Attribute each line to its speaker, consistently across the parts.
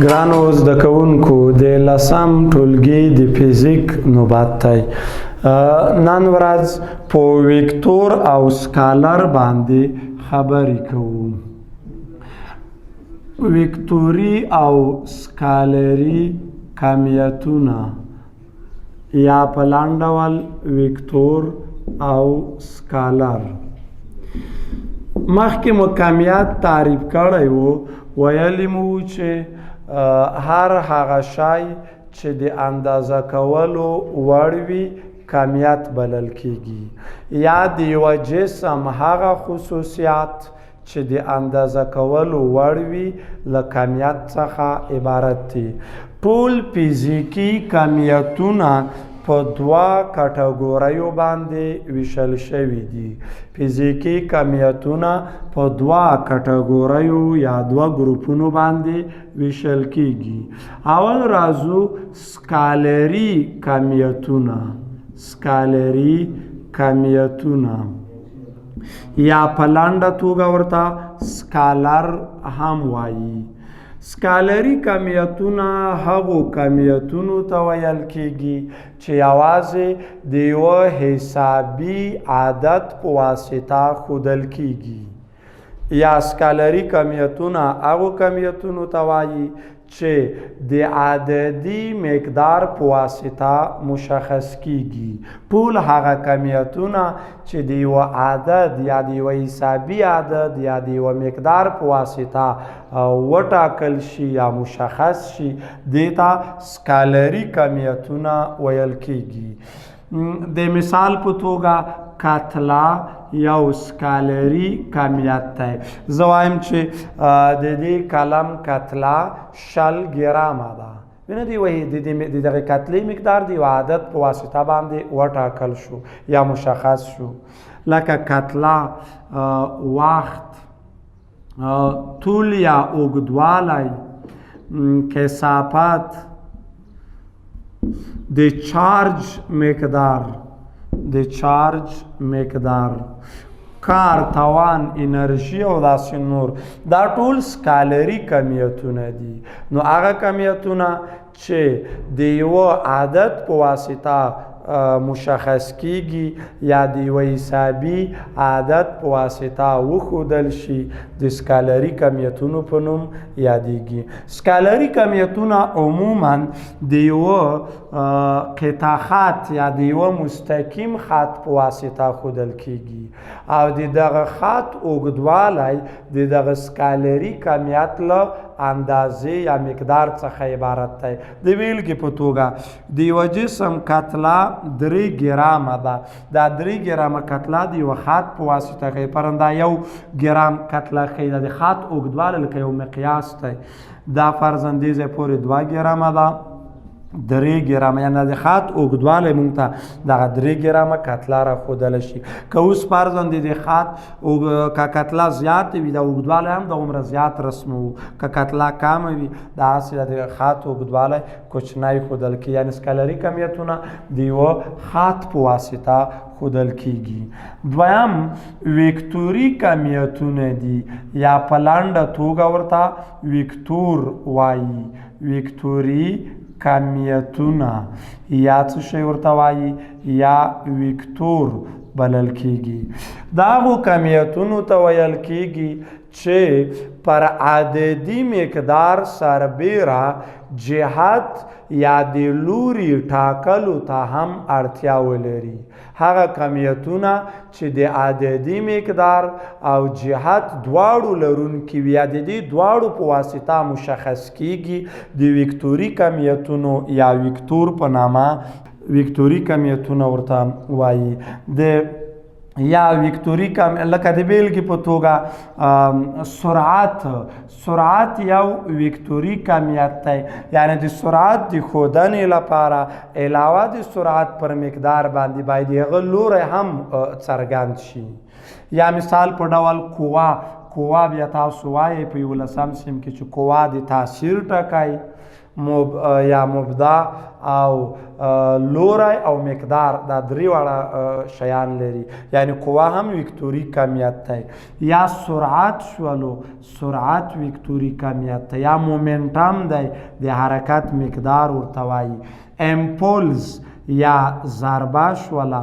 Speaker 1: ګرانو زده کوونکو د لسم ټولګي د فزیک نوبت دی. نن ورځ په ویکتور او سکالر باندې خبرې کوو. ویکتوري او سکالري کمیتونه یا په لاندې ډول ویکتور او سکالر. مخکې مو کمیت تعریف کړی وو، ویلی مو چې هر هغه شی چې د اندازه کولو وړ وي کمیت بلل کیږي، یا د یوه جسم هغه خصوصیات چې د اندازه کولو وړ وي له کمیت څخه عبارت دي. ټول فزیکي کمیتونه په دوه کټګوریو باندې ویشل شوي دي. فزیکي کمیتونه په دوه کټګوریو یا دوه ګروپونو باندې ویشل کیږي. اول راځو سکالري کمیتونه. سکالري کمیتونه یا په لنډه توګه ورته سکالر هم وایي. سکالري کمیتونه هغو کمیتونو ته ویل کیږي چې یوازې د یوه حسابي عادت په واسطه ښودل کیږي، یا سکالري کمیتونه هغو کمیتونو ته وایي چې د عددي مقدار په واسطه مشخص کیږي. ټول هغه کمیتونه چې د یوه عدد یا د یوه حسابي عدد یا د یوه مقدار په واسطه وټاکل شي یا مشخص شي دې ته سکالري کمیتونه ویل کیږي. د مثال په توګه کتله یو سکالري کمیت دی. زه وایم چې د دې قلم کتله 60 ګرامه ده. وینه د دغې کتلې مقدار د یو عدد په واسطه باندې وټاکل شو یا مشخص شو. لکه کتله، وخت، طول یا اوږدوالی، کثافت، د چارج مقدار، کار، توان، انرژي او داسې نور. دا ټول سکالري کمیتونه دي. نو هغه کمیتونه چې د یوه عدد په واسطه مشخص کیږي یا د یوه حسابي عادت په واسطه وښودل شي د سکالري کمیتونو په نوم یادیږي. سکالري کمیتونه عموما د یوه قطع خط یا د یوه مستقیم خط په واسطه ښودل کیږي او د دغه خط اوږدوالی د دغه سکالري کمیت له اندازې یا مقدار څخه عبارت دی. د بیلګې په توګه د یوه جسم کتله 3 ګرامه ده. دا 3 ګرامه کتله د یوه خط په واسطه ښیي. پرنده 1 ګرام کتله ښیي. د خط اوږدوالی لکه یو مقیاس دی. دا فرضاً دې ځای پورې 2 ګرامه ده. 3 ګرامه یعنې د خط اوږدوالی موږ ته دغه 3 ګرامه کتله راښودلی شي. که اوس فرضاً د دې خط که کتله زیاتې وي د اوږدوالی هم دومره زیات رسموو، که کتله کمه وي دغسې د خط اوږدوالی کوچنی ښودل کېږي. یعنې سکالري کمیتونه د یوه خط په واسطه ښودل کیږي. دویم ویکتوري کمیتونه دي یا په لنډه توګه ورته ویکتور وایي. ویکتوري کمیتونه یا څه شی ورته وایي یا ویکتور بلل کیږي. د هغو کمیتونو ته ویل کیږي چې پر عددي مقدار سربیره جهت یا د لوري ټاکلو ته هم اړتیا ولري. هغه کمیتونه چې د عددي مقدار او جهت دواړو لرونکي وي یا د دې دواړو په واسطه مشخص کیږي د ویکتوري کمیتونو یا ویکتور په نامه ویکتوري کمیتونه ورته وایي. د یا ویکتوري لکه د بیلګې په توګه سرعت یو ویکتوري کمیت دی. یعنې د سرعت د ښودنې لپاره علاوه د سرعت پر مقدار باندې باید هغه لوری هم څرګند شي. یا مثال په ډول قوه بیا تاسو وایئ په 11 سیم کې چې قوه د تاثیر ټکی یا مبدا او لوری او مقدار دا درې واړه شیان لري یعنی قوه هم وکتوري کمیت دی یا سرعت شولو سرعت وکتوري کمیت دی یا مومنټم دی د حرکت مقدار ورته وایي امپولس یا ضربه شوله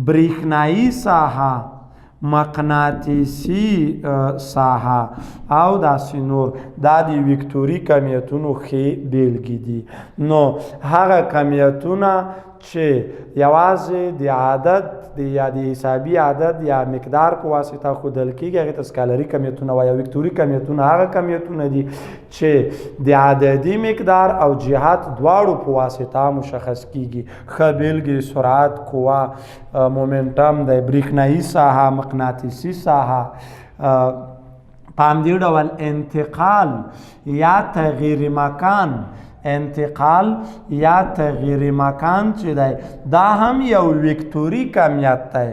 Speaker 1: برېښنایي ساحه مقناطیسي ساحه او داسې نور دا د وکتوري کمیتونو ښې بیلګې دي نو هغه کمیتونه چې یوازې د عدد یا د حسابي عدد یا مقدار په واسطه ښودل کېږي هغې ته سکالري کمیتونه وایي او وکتوري کمیتونه هغه کمیتونه دي چې د عددي مقدار او جهت دواړو په واسطه مشخص کېږي ښه بیلګې سرعت قوه مومنټم دی برېښنایي ساحه مقناطیسي ساحه په همدې ډول انتقال یا تغییر مکان انتقال یا تغییر مکان چې دی دا هم یو وکتوري کمیت دی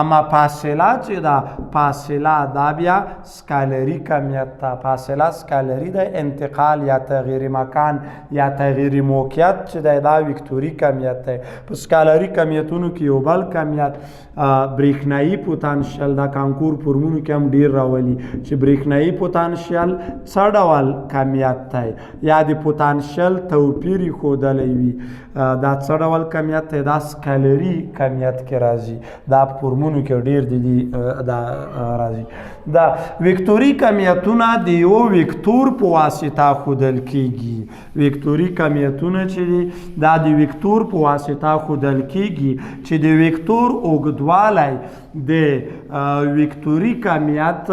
Speaker 1: اما فاصله چې ده فاصله دا بیا سکالري کمیت ده فاصله سکالري دی انتقال یا تغییر مکان یا تغییر موقعیت چې دی دا وکتوري کمیت دی په سکالري کمیتونو کې یو بل کمیت برېښنایي پوتانشیل دا کانکور فورمونو کې هم ډیر راولي چې برېښنایي پوتانشیل څه ډول کمیت دی یا د پوتانشیل توپیر ښودلی وي دا څه ډول کمیت دی دا سکالري کمیت کې راځي دا په فورمونو کې ډیر دي دا راځي دا وکتوري کمیتونه د یو وکتور په واسطه ښودل کېږي وکتوري کمیتونه چې دي دا د وکتور په واسطه ښودل کېږي چې د وکتور اوږدوالی د وکتوري کمیت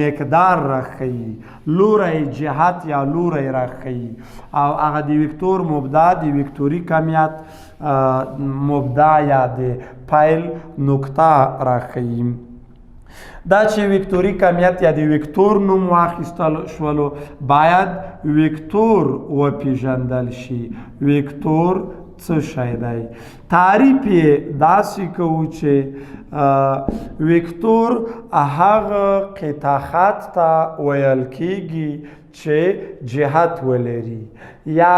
Speaker 1: مقدار راښیي لوری جهت یا لوری راښیي او هغه د وکتور مبدا د وکتوري کمیت مبدا یا د پایل نقطه راښیي دا چې وکتوري کمیت یا د وکتور نوم واخیستل شولو باید وکتور وپیژندل شي وکتور څه شی دی تعریف یې داسې کوو چې وکتور هغه قطع خط ته ویل کېږي چې جهت ولري یا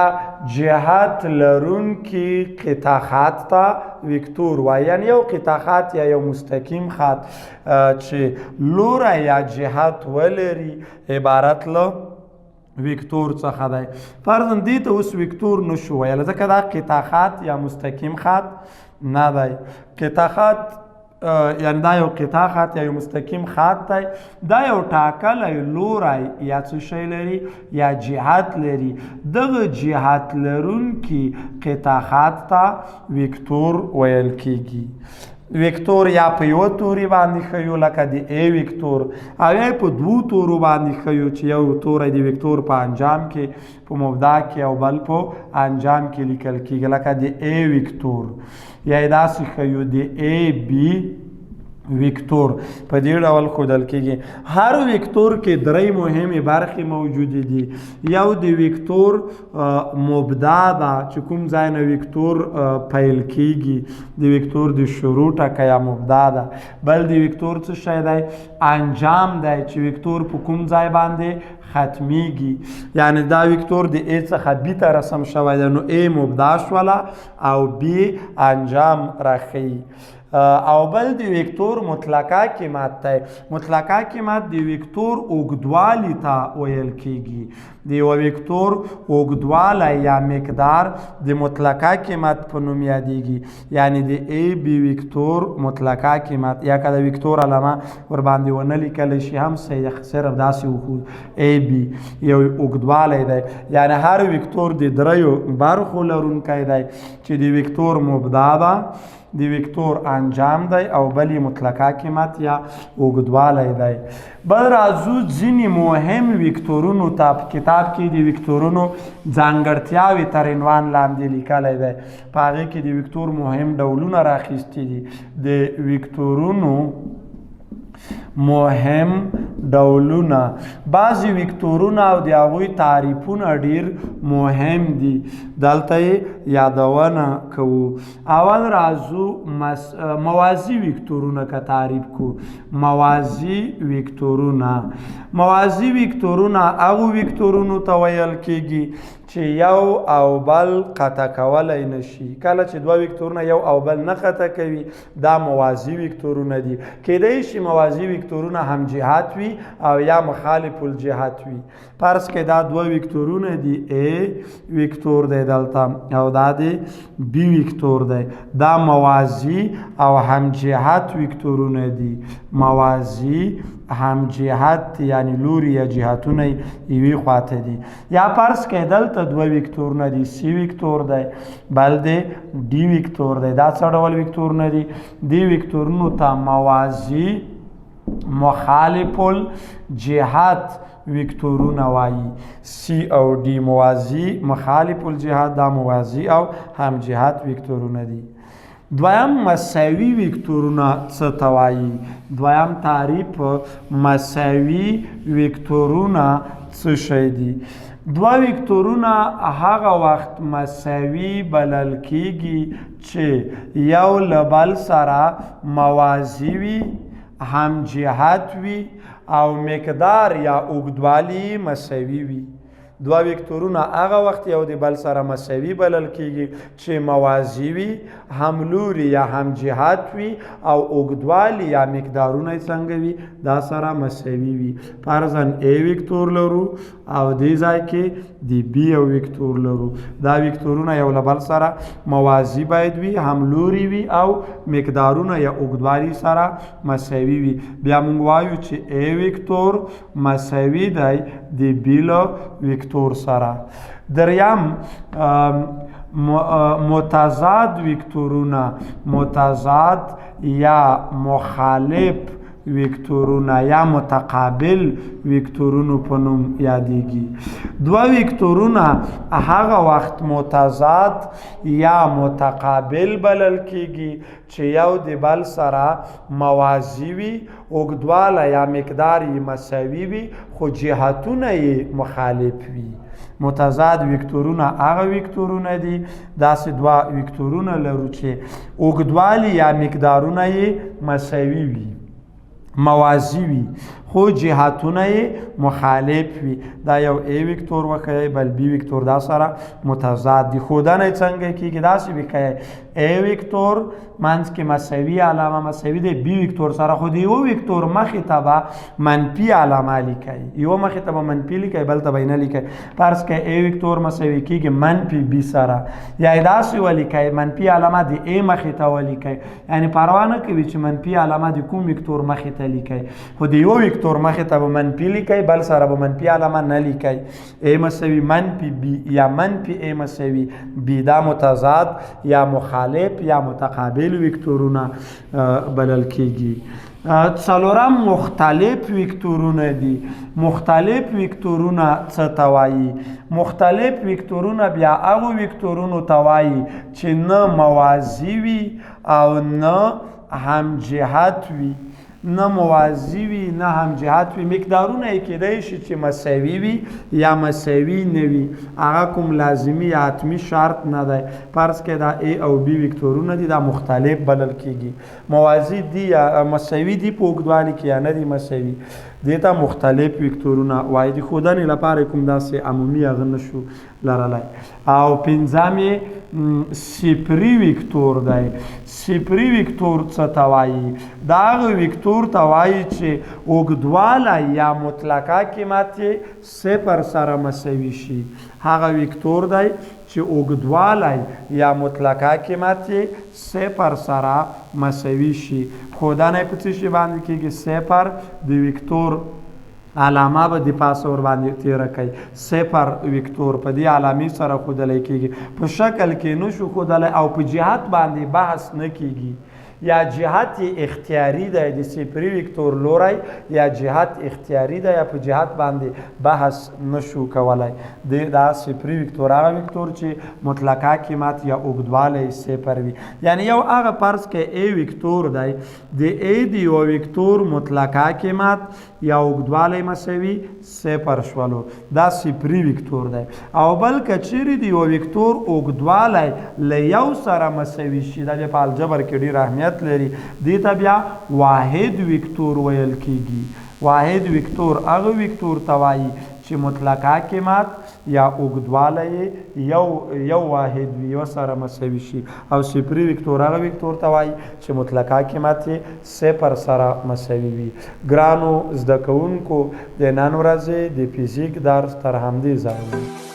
Speaker 1: جهت لرونکي قطع خط ته وکتور وایي یعنی یو قطع خط یا یو مستقیم خط چې لوری یا جهت ولري عبارت له وکتور څخه دی فرضاً دې ته اوس وکتور نشو ویلی ځکه دا قطع خط یا مستقیم خط نه دی قطع خط یعنی دا یو قطع خط یا یو مستقیم خط دی دا یو ټاکلی لوری یا څه شی لري یا جهت لري دغه جهت لرونکي قطع خط ته وکتور ویل کېږي وکتور یا په یوه توري باندې ښیو لکه د ای وکتور او یا په دوو تورو باندې ښیو چې یو توری د وکتور په انجام کې په مبدا کې او بل په انجام کې لیکل کېږي لکه د ای وکتور یا یې داسې ښیو د ای بی وکتور په دې ډول ښودل کېږي هر وکتور کې درې مهمې برخې موجودې دي یو د وکتور مبدا ده چې کوم ځای نه وکتور پیل کېږي د وکتور د شروع ټکی یا مبدا ده بل د وکتور څه شی دی انجام دی چې وکتور په کوم ځای باندې ختمیږي یعنی دا وکتور د ای څخه بي ته رسم شوی دی نو ای مبدا شوله او بي انجام راښیي او بل د وکتور مطلقه قیمت دی مطلقه قیمت د وکتور اوږدوالي ته ویل کېږي د یوه وکتور اوږدوالی یا مقدار د مطلقه قیمت په نوم یادیږي یعنی د ای بي وکتور مطلقه قیمت یا که د وکتور علامه ورباندې ونه لیکلی شي هم صرف داسې وښود ای بي یو اوږدوالی دی یعنی هر وکتور د دریو برخو لرونکی دی چې د وکتور مبدا ده د وکتور انجام دی او بل مطلقه قیمت یا اوږدوالی دی بل راځو ځینې مهم وکتورونو ته په کتاب کې د وکتورونو ځانګړتیاوې تر عنوان لاندې لیکلی دی په هغې کې د وکتور مهم ډولونه راخیستي دي د وکتورونو مهم ډولونه بعضې وکتورونه او د هغوی تعریفونه ډیر مهم دي دلته یې یادونه کوو اول راځو موازي وکتورونه که تعریف کو موازي وکتورونه هغو وکتورونو ته ویل کېږي چې یو او بل قطع کولی نشي. کله چې دوه وکتورونه یو او بل نه قطع کوي دا موازي وکتورونه دي. کیدای شي موازي وکتورونه هم جهات وي او یا مخالف الجهات وي. فرض کې دا دوه وکتورونه دي A وکتور دی دلته او دا دی B وکتور دی. دا موازي او هم جهات وکتورونه دي. موازي هم جهت یعنی لوری یا جهتونه یوی خواته دي. یا فرض کې دلته دوه وکتورونه دي C وکتور دی بل دی D وکتور دی. دا څه ډول وکتورونه دي؟ دې وکتورونو ته موازي مخالف الجهات وکتورونه وایي. C او D موازي مخالف الجهات دا موازي او هم جهت وکتورونه دي. دویم مساوي وکتورونه څه ته وایي؟ دویم تعریف مساوي وکتورونه څه شی دي؟ دوه وکتورونه هغه وخت مساوي بلل کیږي چې یو له بل سره موازي وي هم جهت وي او مقدار یا اوږدوالی مساوي وي. دوه وکتورونه هغه وخت یو د بل سره مساوي بلل کیږي چې موازي وي هم لوري یا هم جهات وي او اوږدوالی یا مقدارونه څنګه وي دا سره مساوي وي. فرضاً A وکتور لرو او دې ځای کې د B یو وکتور لرو. دا وکتورونه یو له بل سره موازي باید وي هم لوري وي او مقدارونه یا اوږدوالی سره مساوي وي. بیا موږ وایو چې A وکتور مساوي دی د B له وکتور سره. دریم متضاد وکتورونه متضاد یا مخالف وکتورونه یا متقابل وکتورونو په نوم یادېږي. دوه وکتورونه هغه وخت متضاد یا متقابل بلل کیږي چې یو د بل سره موازي وي اوږدوالی یا مقدار یې مساوي وي خو جهتونه یې مخالف وي. متضاد وکتورونه هغه وکتورونه دي داسې دوه وکتورونه لرو چې اوږدوالی یا مقدارونه یې مساوي وي موازي وي خو جهتونه یې مخالف وي. دا یو A وکتور وښیئ بل B وکتور دا سره متضاد دي. ښودنه یې څنګه کیږي داسې وښیئ A وکتور منځ کې مساوي علامه مساوي دی B وکتور سره خو د یو وکتور مخې ته به منفي علامه لیکئ. یو مخې ته به منفي لیکئ بل ته به یې نه لیکئ. فرض کړئ A وکتور مساوي کیږي منفي B سره یا یې داسې ولیکئ منفي علامه د A مخې ته ولیکئ. یعنې پروا نه کوي چې منفي علامه د کوم وکتور مخې ته لیکئ خو د یو وکتور مخې ته به منفي لیکئ بل سره به منفي علامه نه لیکئ. A مساوي منفي B یا منفي A مساوي B دا متضاد یا مخالف یا متقابل وکتورونه بلل کیږي. څلورم مختلف وکتورونه دي. مختلف وکتورونه څه ته وایي؟ مختلف وکتورونه بیا هغو وکتورونو ته وایي چې نه موازي وي او نه هم جهت وي. نه موازي وي نه هم جهت وي. مقدارونه یې کیدای شي چې مساوي وي یا مساوي نه وي. هغه کوم لازمي یا حتمي شرط نه دی. فرض کړئ دا A او B وکتورونه دي دا مختلف بلل کیږي. موازي دي یا مساوي دي په اوږدوالي کې یا نه دي مساوي دې ته مختلف وکتورونه وایي. د ښودنې لپاره کوم داسې عمومي هغه نشو لرلی. او پنځم یې صفري وکتور دی. صفري وکتور څه ته وایي؟ دا هغه وکتور ته وایي چې اوږدوالی یا مطلقه قیمت یې صفر سره مساوي شي. هغه وکتور دی چې اوږدوالی یا مطلقه قیمت یې صفر سره مساوي شي. ښودنه یې په څه شي باندې کیږي؟ صفر د وکتور علامه به د پاسه ور باندې تیره کوي. صفر وکتور په دې علامې سره ښودلی کیږي. په شکل کې نشو ښودلی او په جهت باندې بحث نه کیږي. یا جهت اختیاري دی د صفري وکتور لوری یا جهت اختیاري دی یا په جهت باندې بحث نشو کولی. دا صفري وکتور هغه وکتور چې مطلقه قیمت یا اوږدوالی صفر وي. یعنی یو هغه فرض کې A وکتور دی د A د یو وکتور مطلقه قیمت یا اوږدوالی مساوي صفر شولو دا صفري وکتور دی. او بل که چیرې د یو وکتور اوږدوالی له یو سره مساوي شي دا بیا په الجبر کې ډېر اهمیت لري. دې ته بیا واحد وکتور ویل کیږي. واحد وکتور هغه وکتور ته وایي چې مطلقه قیمت یا اوږدوالی یو واحد وي یو سره مساوي شي او صفري وکتور هغه وکتور ته وایي چې مطلقه قیمت یې صفر سره مساوي وي. ګرانو زده کوونکو د نن ورځې د فزیک درس تر همدې ځای و.